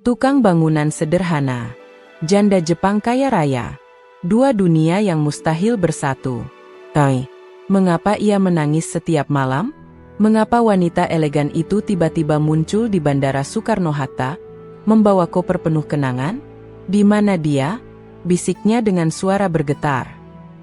Tukang bangunan sederhana. Janda Jepang kaya raya. Dua dunia yang mustahil bersatu. Mengapa ia menangis setiap malam? Mengapa wanita elegan itu tiba-tiba muncul di Bandara Soekarno-Hatta, membawa koper penuh kenangan? Di mana dia? Bisiknya dengan suara bergetar.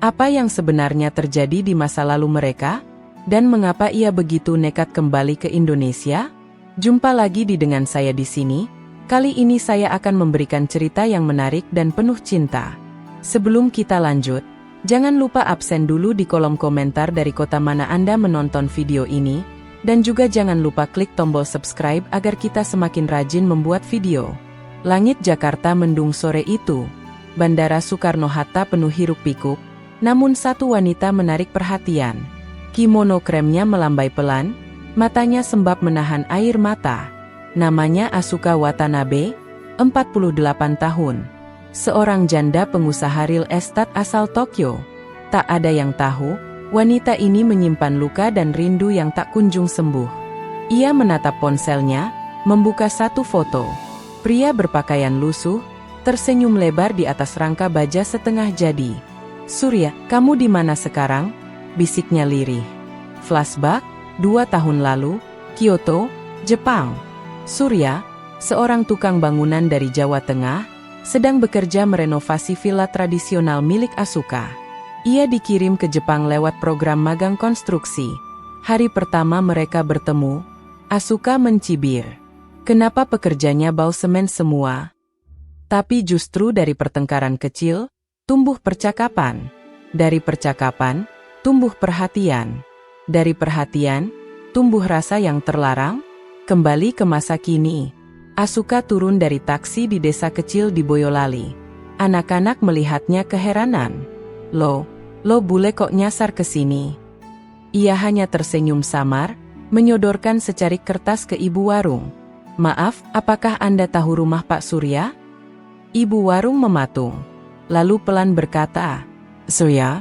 Apa yang sebenarnya terjadi di masa lalu mereka? Dan mengapa ia begitu nekat kembali ke Indonesia? Jumpa lagi dengan saya di sini. Kali ini saya akan memberikan cerita yang menarik dan penuh cinta. Sebelum kita lanjut, jangan lupa absen dulu di kolom komentar dari kota mana Anda menonton video ini, dan juga jangan lupa klik tombol subscribe agar kita semakin rajin membuat video. Langit Jakarta mendung sore itu. Bandara Soekarno-Hatta penuh hiruk-pikuk, namun satu wanita menarik perhatian. Kimono kremnya melambai pelan, matanya sembab menahan air mata. Namanya Asuka Watanabe, 48 tahun. Seorang janda pengusaha real estate asal Tokyo. Tak ada yang tahu, wanita ini menyimpan luka dan rindu yang tak kunjung sembuh. Ia menatap ponselnya, membuka satu foto. Pria berpakaian lusuh, tersenyum lebar di atas rangka baja setengah jadi. "Surya, kamu di mana sekarang?" bisiknya lirih. Flashback, 2 tahun lalu, Kyoto, Jepang. Surya, seorang tukang bangunan dari Jawa Tengah, sedang bekerja merenovasi villa tradisional milik Asuka. Ia dikirim ke Jepang lewat program magang konstruksi. Hari pertama mereka bertemu, Asuka mencibir. Kenapa pekerjanya bau semen semua? Tapi justru dari pertengkaran kecil, tumbuh percakapan. Dari percakapan, tumbuh perhatian. Dari perhatian, tumbuh rasa yang terlarang. Kembali ke masa kini, Asuka turun dari taksi di desa kecil di Boyolali. Anak-anak melihatnya keheranan. Lo bule kok nyasar ke sini?" Ia hanya tersenyum samar, menyodorkan secarik kertas ke ibu warung. "Maaf, apakah Anda tahu rumah Pak Surya?" Ibu warung mematung, lalu pelan berkata, "Surya?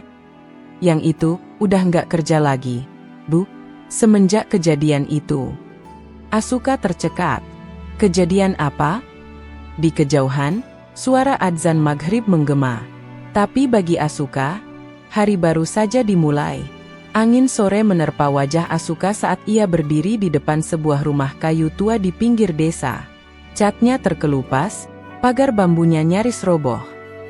Yang itu, udah nggak kerja lagi, Bu, semenjak kejadian itu." Asuka tercekat. Kejadian apa? Di kejauhan, suara adzan maghrib menggema. Tapi bagi Asuka, hari baru saja dimulai. Angin sore menerpa wajah Asuka saat ia berdiri di depan sebuah rumah kayu tua di pinggir desa. Catnya terkelupas, pagar bambunya nyaris roboh.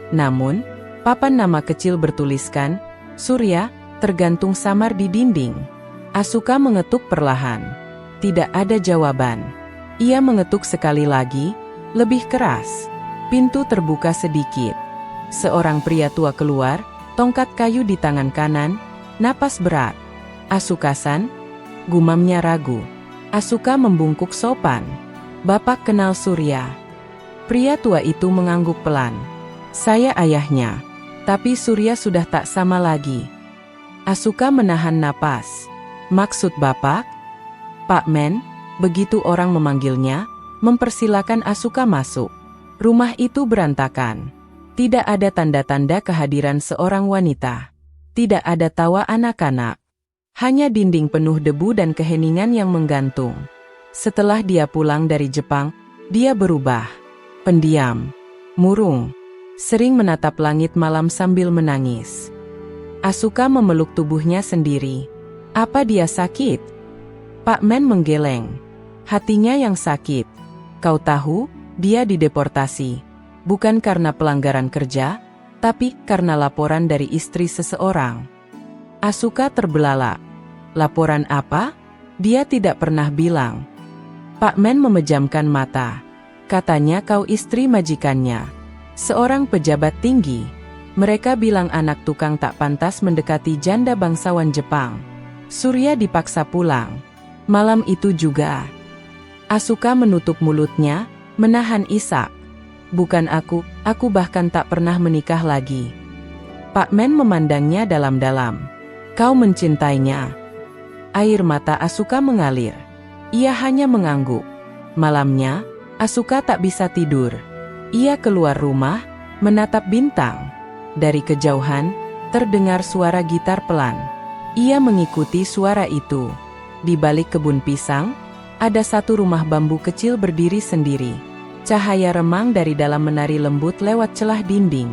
Namun, papan nama kecil bertuliskan, "Surya," tergantung samar di dinding. Asuka mengetuk perlahan. Tidak ada jawaban. Ia mengetuk sekali lagi, lebih keras. Pintu terbuka sedikit. Seorang pria tua keluar, tongkat kayu di tangan kanan, napas berat. "Asuka-san?" gumamnya ragu. Asuka membungkuk sopan. "Bapak kenal Surya?" Pria tua itu mengangguk pelan. "Saya ayahnya. Tapi Surya sudah tak sama lagi." Asuka menahan napas. "Maksud Bapak?" "Pak Men," begitu orang memanggilnya, mempersilakan Asuka masuk. Rumah itu berantakan. Tidak ada tanda-tanda kehadiran seorang wanita. Tidak ada tawa anak-anak. Hanya dinding penuh debu dan keheningan yang menggantung. Setelah dia pulang dari Jepang, dia berubah. Pendiam, murung, sering menatap langit malam sambil menangis. Asuka memeluk tubuhnya sendiri. Apa dia sakit? Pak Men menggeleng. Hatinya yang sakit. "Kau tahu, dia dideportasi. Bukan karena pelanggaran kerja, tapi karena laporan dari istri seseorang." Asuka terbelalak. "Laporan apa?" Dia tidak pernah bilang. Pak Men memejamkan mata. "Katanya kau istri majikannya. Seorang pejabat tinggi. Mereka bilang anak tukang tak pantas mendekati janda bangsawan Jepang. Surya dipaksa pulang. Malam itu juga." Asuka menutup mulutnya, menahan isak. "Bukan aku bahkan tak pernah menikah lagi." Pak Men memandangnya dalam-dalam. "Kau mencintainya?" Air mata Asuka mengalir. Ia hanya mengangguk. Malamnya, Asuka tak bisa tidur. Ia keluar rumah, menatap bintang. Dari kejauhan, terdengar suara gitar pelan. Ia mengikuti suara itu. Di balik kebun pisang, ada satu rumah bambu kecil berdiri sendiri. Cahaya remang dari dalam menari lembut lewat celah dinding.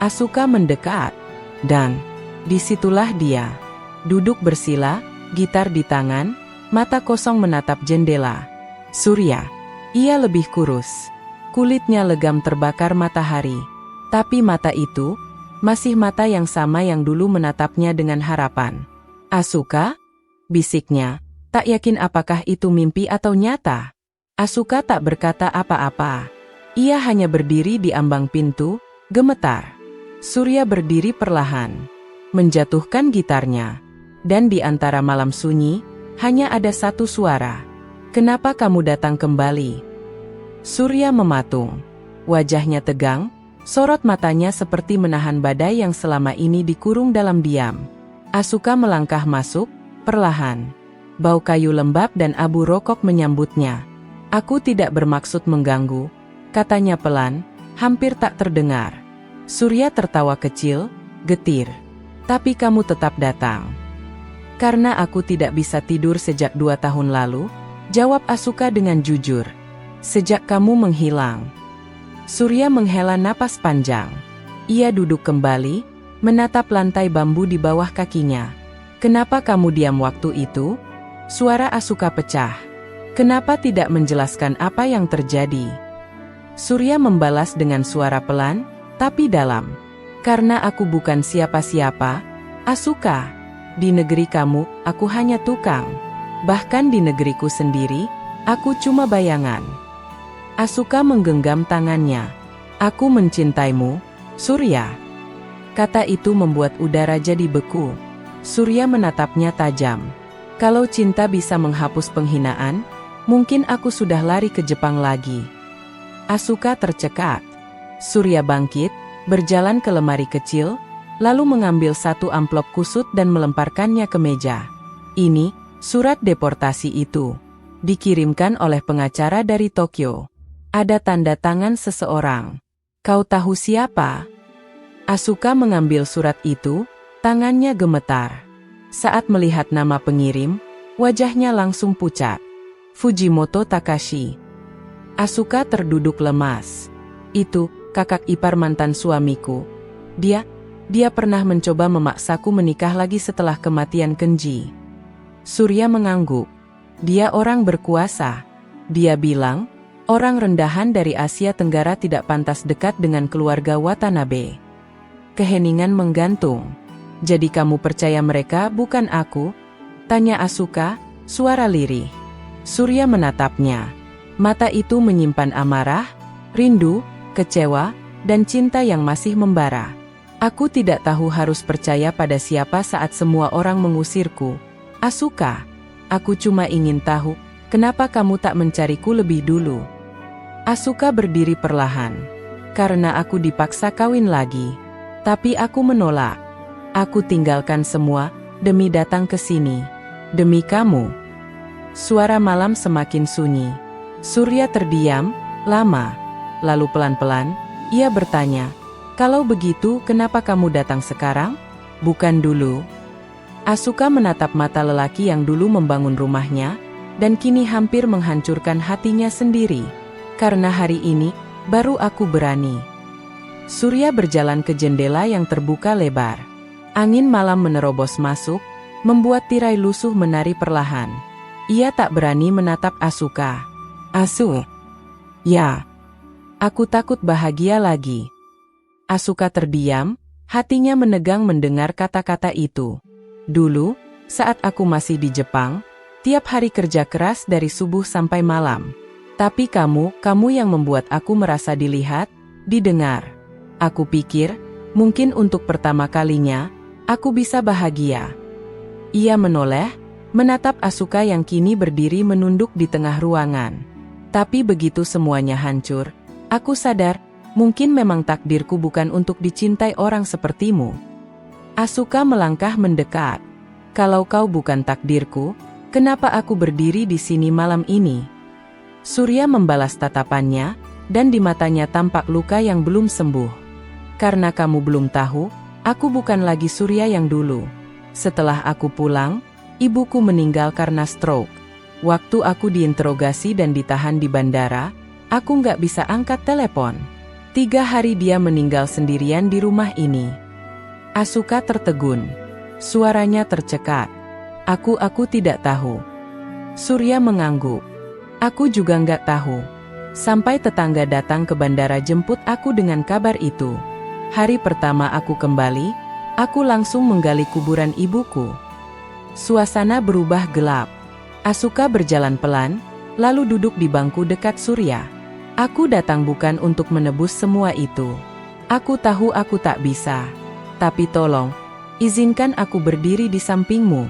Asuka mendekat, dan disitulah dia. Duduk bersila, gitar di tangan, mata kosong menatap jendela. Surya. Ia lebih kurus. Kulitnya legam terbakar matahari. Tapi mata itu, masih mata yang sama yang dulu menatapnya dengan harapan. Asuka? Bisiknya, tak yakin apakah itu mimpi atau nyata. Asuka tak berkata apa-apa. Ia hanya berdiri di ambang pintu, gemetar. Surya berdiri perlahan, menjatuhkan gitarnya. Dan di antara malam sunyi, hanya ada satu suara. Kenapa kamu datang kembali? Surya mematung. Wajahnya tegang, sorot matanya seperti menahan badai yang selama ini dikurung dalam diam. Asuka melangkah masuk, perlahan. Bau kayu lembab dan abu rokok menyambutnya. Aku tidak bermaksud mengganggu, katanya pelan, hampir tak terdengar. Surya tertawa kecil, getir. Tapi kamu tetap datang. Karena aku tidak bisa tidur sejak 2 tahun lalu, jawab Asuka dengan jujur. Sejak kamu menghilang. Surya menghela napas panjang. Ia duduk kembali, menatap lantai bambu di bawah kakinya. Kenapa kamu diam waktu itu? Suara Asuka pecah. Kenapa tidak menjelaskan apa yang terjadi? Surya membalas dengan suara pelan, tapi dalam. Karena aku bukan siapa-siapa, Asuka. Di negeri kamu, aku hanya tukang. Bahkan di negeriku sendiri, aku cuma bayangan. Asuka menggenggam tangannya. Aku mencintaimu, Surya. Kata itu membuat udara jadi beku. Surya menatapnya tajam. Kalau cinta bisa menghapus penghinaan, mungkin aku sudah lari ke Jepang lagi. Asuka tercekat. Surya bangkit, berjalan ke lemari kecil, lalu mengambil satu amplop kusut dan melemparkannya ke meja. Ini, surat deportasi itu. Dikirimkan oleh pengacara dari Tokyo. Ada tanda tangan seseorang. Kau tahu siapa? Asuka mengambil surat itu, tangannya gemetar. Saat melihat nama pengirim, wajahnya langsung pucat. Fujimoto Takashi. Asuka terduduk lemas. Itu, kakak ipar mantan suamiku. Dia pernah mencoba memaksaku menikah lagi setelah kematian Kenji. Surya mengangguk. Dia orang berkuasa. Dia bilang, orang rendahan dari Asia Tenggara tidak pantas dekat dengan keluarga Watanabe. Keheningan menggantung. Jadi kamu percaya mereka bukan aku? Tanya Asuka, suara lirih. Surya menatapnya. Mata itu menyimpan amarah, rindu, kecewa, dan cinta yang masih membara. Aku tidak tahu harus percaya pada siapa saat semua orang mengusirku. Asuka, aku cuma ingin tahu, kenapa kamu tak mencariku lebih dulu? Asuka berdiri perlahan. Karena aku dipaksa kawin lagi. Tapi aku menolak. Aku tinggalkan semua, demi datang ke sini. Demi kamu. Suara malam semakin sunyi. Surya terdiam, lama. Lalu pelan-pelan, ia bertanya, kalau begitu, kenapa kamu datang sekarang? Bukan dulu. Asuka menatap mata lelaki yang dulu membangun rumahnya, dan kini hampir menghancurkan hatinya sendiri. Karena hari ini, baru aku berani. Surya berjalan ke jendela yang terbuka lebar. Angin malam menerobos masuk, membuat tirai lusuh menari perlahan. Ia tak berani menatap Asuka. Asu. Ya. Aku takut bahagia lagi. Asuka terdiam, hatinya menegang mendengar kata-kata itu. Dulu, saat aku masih di Jepang, tiap hari kerja keras dari subuh sampai malam. Tapi kamu yang membuat aku merasa dilihat, didengar. Aku pikir, mungkin untuk pertama kalinya, aku bisa bahagia. Ia menoleh, menatap Asuka yang kini berdiri menunduk di tengah ruangan. Tapi begitu semuanya hancur, aku sadar, mungkin memang takdirku bukan untuk dicintai orang sepertimu. Asuka melangkah mendekat. Kalau kau bukan takdirku, kenapa aku berdiri di sini malam ini? Surya membalas tatapannya, dan di matanya tampak luka yang belum sembuh. Karena kamu belum tahu, aku bukan lagi Surya yang dulu. Setelah aku pulang, ibuku meninggal karena stroke. Waktu aku diinterogasi dan ditahan di bandara, Aku nggak bisa angkat telepon. 3 hari dia meninggal sendirian di rumah ini. Asuka tertegun. Suaranya tercekat. Aku tidak tahu. Surya mengangguk. Aku juga nggak tahu. Sampai tetangga datang ke bandara jemput aku dengan kabar itu. Hari pertama aku kembali, aku langsung menggali kuburan ibuku. Suasana berubah gelap. Asuka berjalan pelan, lalu duduk di bangku dekat Surya. Aku datang bukan untuk menebus semua itu. Aku tahu aku tak bisa. Tapi tolong, izinkan aku berdiri di sampingmu.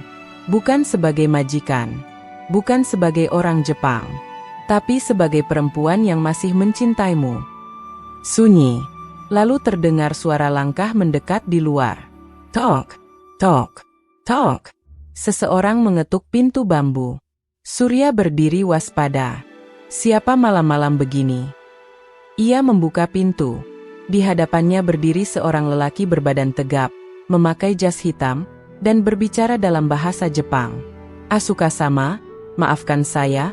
Bukan sebagai majikan. Bukan sebagai orang Jepang. Tapi sebagai perempuan yang masih mencintaimu. Sunyi. Lalu terdengar suara langkah mendekat di luar. Tok, tok, tok. Seseorang mengetuk pintu bambu. Surya berdiri waspada. Siapa malam-malam begini? Ia membuka pintu. Di hadapannya berdiri seorang lelaki berbadan tegap, memakai jas hitam, dan berbicara dalam bahasa Jepang. Asuka-sama, maafkan saya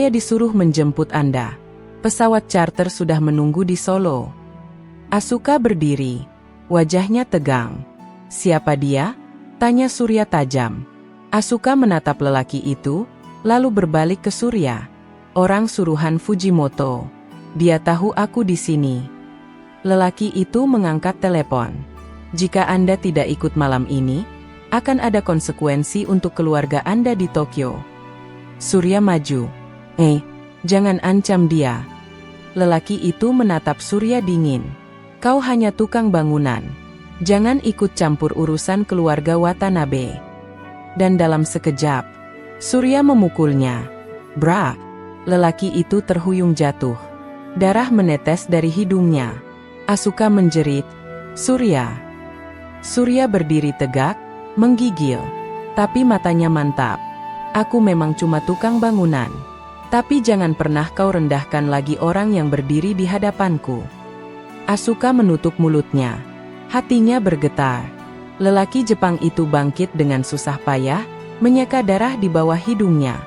disuruh menjemput Anda. Pesawat charter sudah menunggu di Solo. Asuka berdiri. Wajahnya tegang. Siapa dia? Tanya Surya tajam. Asuka menatap lelaki itu, lalu berbalik ke Surya. Orang suruhan Fujimoto. Dia tahu aku di sini. Lelaki itu mengangkat telepon. Jika Anda tidak ikut malam ini, akan ada konsekuensi untuk keluarga Anda di Tokyo. Surya maju. Jangan ancam dia. Lelaki itu menatap Surya dingin. Kau hanya tukang bangunan. Jangan ikut campur urusan keluarga Watanabe. Dan dalam sekejap, Surya memukulnya. Brak! Lelaki itu terhuyung jatuh. Darah menetes dari hidungnya. Asuka menjerit, Surya. Surya berdiri tegak, menggigil. Tapi matanya mantap. Aku memang cuma tukang bangunan. Tapi jangan pernah kau rendahkan lagi orang yang berdiri di hadapanku. Asuka menutup mulutnya. Hatinya bergetar. Lelaki Jepang itu bangkit dengan susah payah, menyeka darah di bawah hidungnya.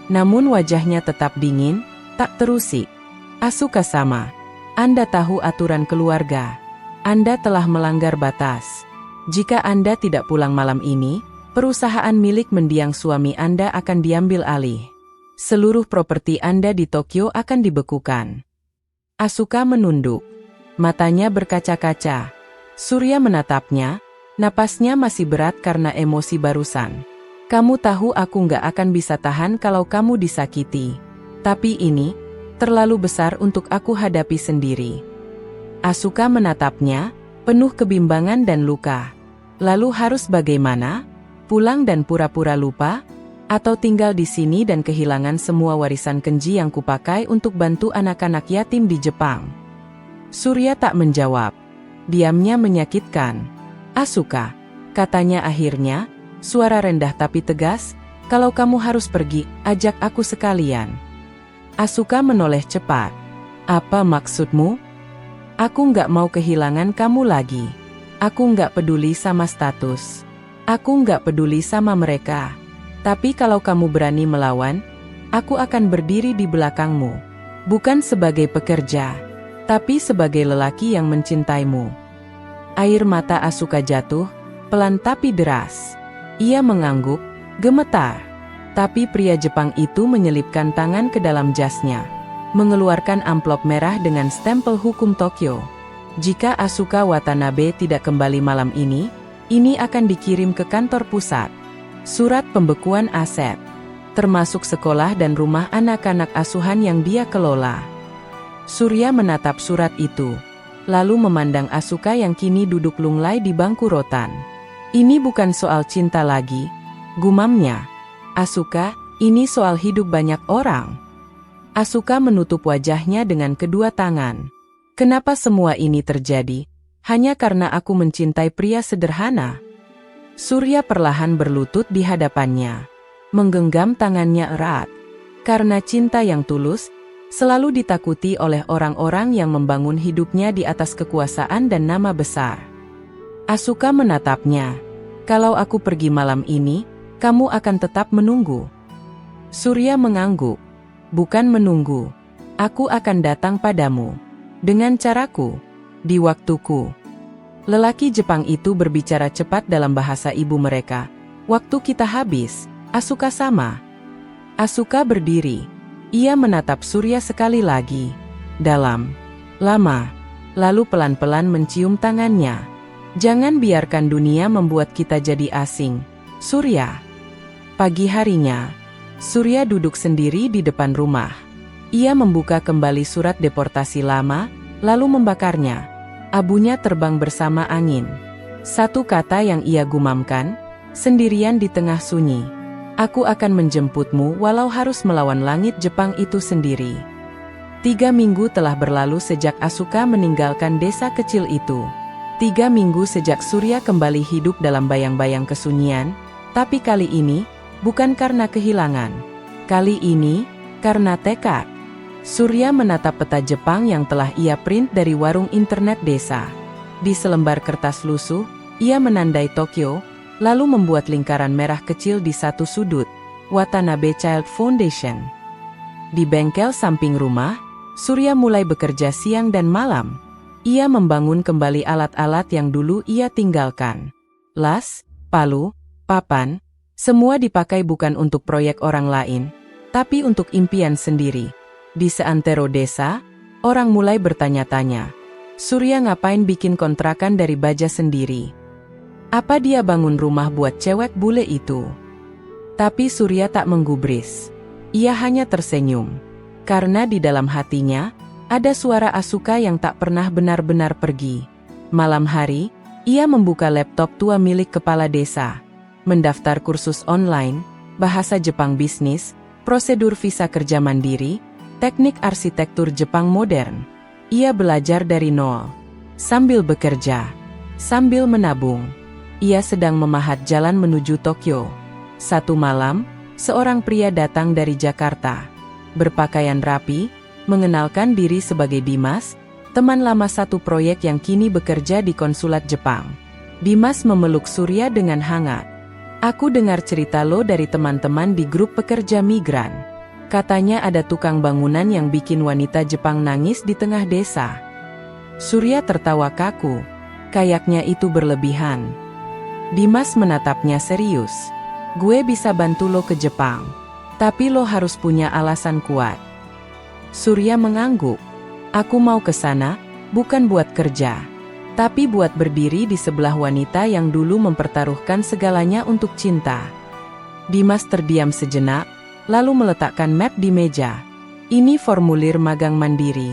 Namun wajahnya tetap dingin, tak terusik. Asuka-sama, Anda tahu aturan keluarga. Anda telah melanggar batas. Jika Anda tidak pulang malam ini, perusahaan milik mendiang suami Anda akan diambil alih. Seluruh properti Anda di Tokyo akan dibekukan. Asuka menunduk. Matanya berkaca-kaca. Surya menatapnya, napasnya masih berat karena emosi barusan. Kamu tahu aku nggak akan bisa tahan kalau kamu disakiti. Tapi ini terlalu besar untuk aku hadapi sendiri. Asuka menatapnya, penuh kebimbangan dan luka. Lalu harus bagaimana? Pulang dan pura-pura lupa? Atau tinggal di sini dan kehilangan semua warisan Kenji yang kupakai untuk bantu anak-anak yatim di Jepang? Surya tak menjawab. Diamnya menyakitkan. Asuka, katanya akhirnya, suara rendah tapi tegas, kalau kamu harus pergi, ajak aku sekalian. Asuka menoleh cepat. Apa maksudmu? Aku nggak mau kehilangan kamu lagi. Aku nggak peduli sama status. Aku nggak peduli sama mereka. Tapi kalau kamu berani melawan, aku akan berdiri di belakangmu. Bukan sebagai pekerja, tapi sebagai lelaki yang mencintaimu. Air mata Asuka jatuh, pelan tapi deras. Ia mengangguk, gemetar. Tapi pria Jepang itu menyelipkan tangan ke dalam jasnya, mengeluarkan amplop merah dengan stempel hukum Tokyo. Jika Asuka Watanabe tidak kembali malam ini akan dikirim ke kantor pusat. Surat pembekuan aset, termasuk sekolah dan rumah anak-anak asuhan yang dia kelola. Surya menatap surat itu, lalu memandang Asuka yang kini duduk lunglai di bangku rotan. Ini bukan soal cinta lagi, gumamnya. Asuka, ini soal hidup banyak orang. Asuka menutup wajahnya dengan kedua tangan. Kenapa semua ini terjadi? Hanya karena aku mencintai pria sederhana. Surya perlahan berlutut di hadapannya, menggenggam tangannya erat. Karena cinta yang tulus selalu ditakuti oleh orang-orang yang membangun hidupnya di atas kekuasaan dan nama besar. Asuka menatapnya. Kalau aku pergi malam ini, kamu akan tetap menunggu. Surya mengangguk. Bukan menunggu. Aku akan datang padamu. Dengan caraku. Di waktuku. Lelaki Jepang itu berbicara cepat dalam bahasa ibu mereka. Waktu kita habis, Asuka sama. Asuka berdiri. Ia menatap Surya sekali lagi. Dalam. Lama. Lalu pelan-pelan mencium tangannya. Jangan biarkan dunia membuat kita jadi asing. Surya. Pagi harinya. Surya duduk sendiri di depan rumah. Ia membuka kembali surat deportasi lama, lalu membakarnya. Abunya terbang bersama angin. Satu kata yang ia gumamkan, sendirian di tengah sunyi. Aku akan menjemputmu walau harus melawan langit Jepang itu sendiri. 3 minggu telah berlalu sejak Asuka meninggalkan desa kecil itu. 3 minggu sejak Surya kembali hidup dalam bayang-bayang kesunyian, tapi kali ini, bukan karena kehilangan. Kali ini, karena tekad. Surya menatap peta Jepang yang telah ia print dari warung internet desa. Di selembar kertas lusuh, ia menandai Tokyo, lalu membuat lingkaran merah kecil di satu sudut, Watanabe Child Foundation. Di bengkel samping rumah, Surya mulai bekerja siang dan malam. Ia membangun kembali alat-alat yang dulu ia tinggalkan. Las, palu, papan, semua dipakai bukan untuk proyek orang lain, tapi untuk impian sendiri. Di seantero desa, orang mulai bertanya-tanya, Surya ngapain bikin kontrakan dari baja sendiri? Apa dia bangun rumah buat cewek bule itu? Tapi Surya tak menggubris. Ia hanya tersenyum. Karena di dalam hatinya, ada suara Asuka yang tak pernah benar-benar pergi. Malam hari, ia membuka laptop tua milik kepala desa. Mendaftar kursus online, bahasa Jepang bisnis, prosedur visa kerja mandiri, teknik arsitektur Jepang modern. Ia belajar dari nol. Sambil bekerja. Sambil menabung. Ia sedang memahat jalan menuju Tokyo. Satu malam, seorang pria datang dari Jakarta. Berpakaian rapi, mengenalkan diri sebagai Dimas, teman lama satu proyek yang kini bekerja di konsulat Jepang. Dimas memeluk Surya dengan hangat. Aku dengar cerita lo dari teman-teman di grup pekerja migran. Katanya ada tukang bangunan yang bikin wanita Jepang nangis di tengah desa. Surya tertawa kaku. Kayaknya itu berlebihan. Dimas menatapnya serius. Gue bisa bantu lo ke Jepang. Tapi lo harus punya alasan kuat. Surya mengangguk. Aku mau ke sana, bukan buat kerja. Tapi buat berdiri di sebelah wanita yang dulu mempertaruhkan segalanya untuk cinta. Dimas terdiam sejenak, lalu meletakkan map di meja. Ini formulir magang mandiri.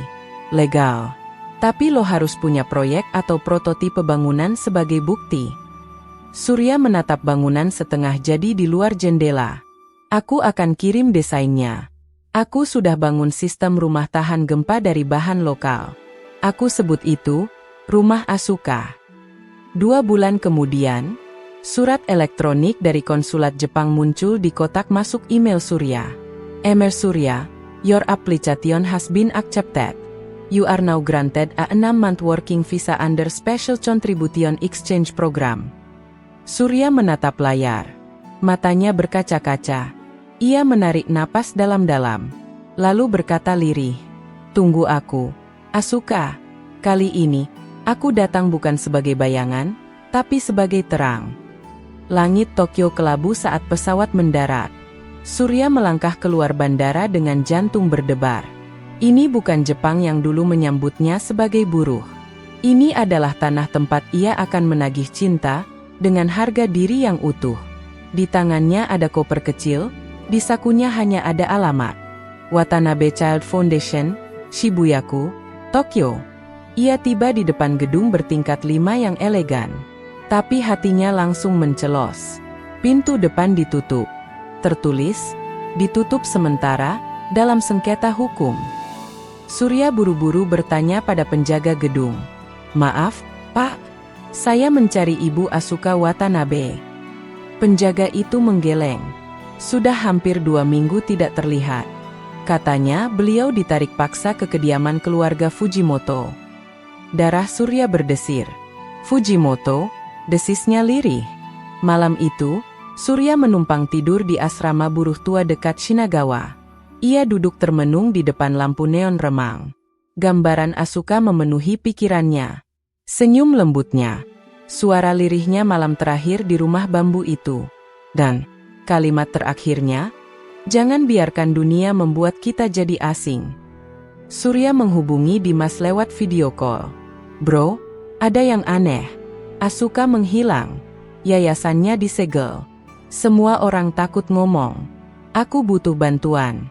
Legal. Tapi lo harus punya proyek atau prototipe bangunan sebagai bukti. Surya menatap bangunan setengah jadi di luar jendela. Aku akan kirim desainnya. Aku sudah bangun sistem rumah tahan gempa dari bahan lokal. Aku sebut itu, Rumah Asuka. 2 bulan kemudian, surat elektronik dari konsulat Jepang muncul di kotak masuk email Surya. Email Surya, your application has been accepted. You are now granted a 6-month working visa under Special Contribution Exchange Program. Surya menatap layar. Matanya berkaca-kaca. Ia menarik napas dalam-dalam. Lalu berkata lirih, tunggu aku, Asuka. Kali ini, aku datang bukan sebagai bayangan, tapi sebagai terang. Langit Tokyo kelabu saat pesawat mendarat. Surya melangkah keluar bandara dengan jantung berdebar. Ini bukan Jepang yang dulu menyambutnya sebagai buruh. Ini adalah tanah tempat ia akan menagih cinta, dengan harga diri yang utuh. Di tangannya ada koper kecil, di sakunya hanya ada alamat. Watanabe Child Foundation, Shibuyaku, Tokyo. Ia tiba di depan gedung bertingkat 5 yang elegan. Tapi hatinya langsung mencelos. Pintu depan ditutup. Tertulis, ditutup sementara, dalam sengketa hukum. Surya buru-buru bertanya pada penjaga gedung. Maaf, Pak. Saya mencari Ibu Asuka Watanabe. Penjaga itu menggeleng. Sudah hampir 2 minggu tidak terlihat. Katanya beliau ditarik paksa ke kediaman keluarga Fujimoto. Darah Surya berdesir. Fujimoto, desisnya lirih. Malam itu, Surya menumpang tidur di asrama buruh tua dekat Shinagawa. Ia duduk termenung di depan lampu neon remang. Gambaran Asuka memenuhi pikirannya. Senyum lembutnya. Suara lirihnya malam terakhir di rumah bambu itu. Dan kalimat terakhirnya, "Jangan biarkan dunia membuat kita jadi asing." Surya menghubungi Dimas lewat video call. "Bro, ada yang aneh. Asuka menghilang. Yayasannya disegel. Semua orang takut ngomong. Aku butuh bantuan."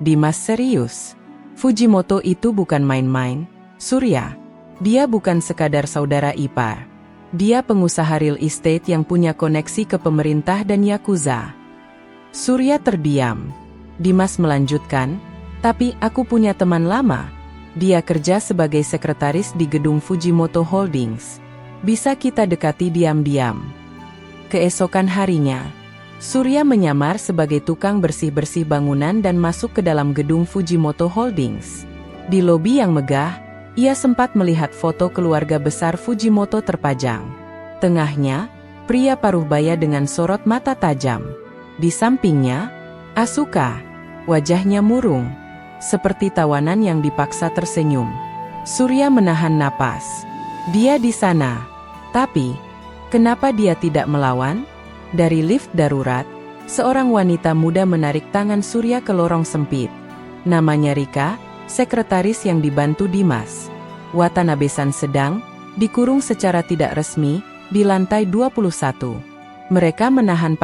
Dimas serius. "Fujimoto itu bukan main-main, Surya. Dia bukan sekadar saudara ipar. Dia pengusaha real estate yang punya koneksi ke pemerintah dan Yakuza." Surya terdiam. Dimas melanjutkan, "Tapi aku punya teman lama. Dia kerja sebagai sekretaris di gedung Fujimoto Holdings. Bisa kita dekati diam-diam." Keesokan harinya, Surya menyamar sebagai tukang bersih-bersih bangunan dan masuk ke dalam gedung Fujimoto Holdings. Di lobi yang megah, ia sempat melihat foto keluarga besar Fujimoto terpajang. Tengahnya, pria paruh baya dengan sorot mata tajam. Di sampingnya, Asuka. Wajahnya murung, seperti tawanan yang dipaksa tersenyum. Surya menahan napas. Dia di sana. Tapi, kenapa dia tidak melawan? Dari lift darurat, seorang wanita muda menarik tangan Surya ke lorong sempit. Namanya Rika, sekretaris yang dibantu Dimas. Watanabe-san sedang dikurung secara tidak resmi di lantai 21. Mereka menahan